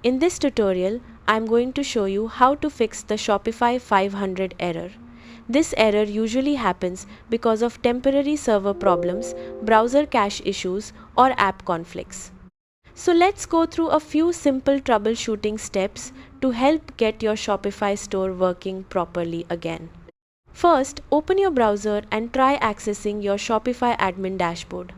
In this tutorial, I am going to show you how to fix the Shopify 500 error. This error usually happens because of temporary server problems, browser cache issues, or app conflicts. So let's go through a few simple troubleshooting steps to help get your Shopify store working properly again. First, open your browser and try accessing your Shopify admin dashboard.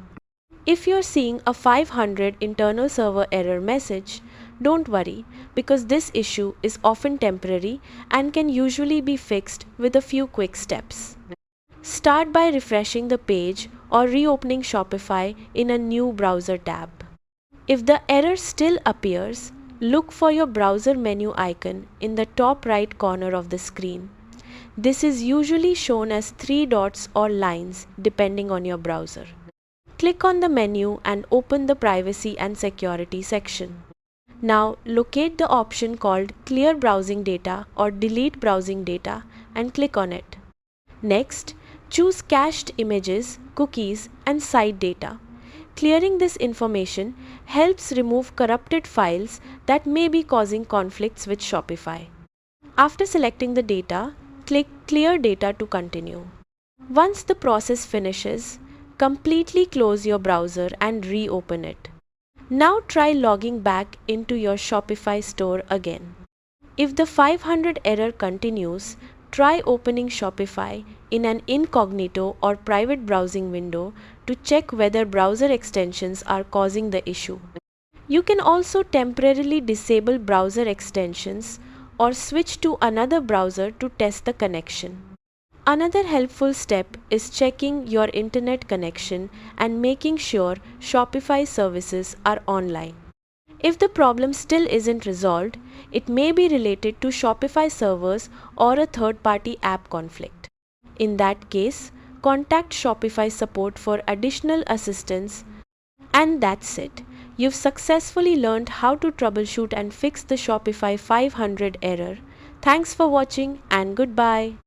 If you're seeing a 500 internal server error message, don't worry because this issue is often temporary and can usually be fixed with a few quick steps. Start by refreshing the page or reopening Shopify in a new browser tab. If the error still appears, look for your browser menu icon in the top right corner of the screen. This is usually shown as 3 dots or lines depending on your browser. Click on the menu and open the Privacy and Security section. Now locate the option called Clear Browsing Data or Delete Browsing Data and click on it. Next, choose Cached Images, Cookies and Site Data. Clearing this information helps remove corrupted files that may be causing conflicts with Shopify. After selecting the data, click Clear Data to continue. Once the process finishes, completely close your browser and reopen it. Now try logging back into your Shopify store again. If the 500 error continues, try opening Shopify in an incognito or private browsing window to check whether browser extensions are causing the issue. You can also temporarily disable browser extensions or switch to another browser to test the connection. Another helpful step is checking your internet connection and making sure Shopify services are online. If the problem still isn't resolved, it may be related to Shopify servers or a third-party app conflict. In that case, contact Shopify support for additional assistance. And that's it. You've successfully learned how to troubleshoot and fix the Shopify 500 error. Thanks for watching and goodbye.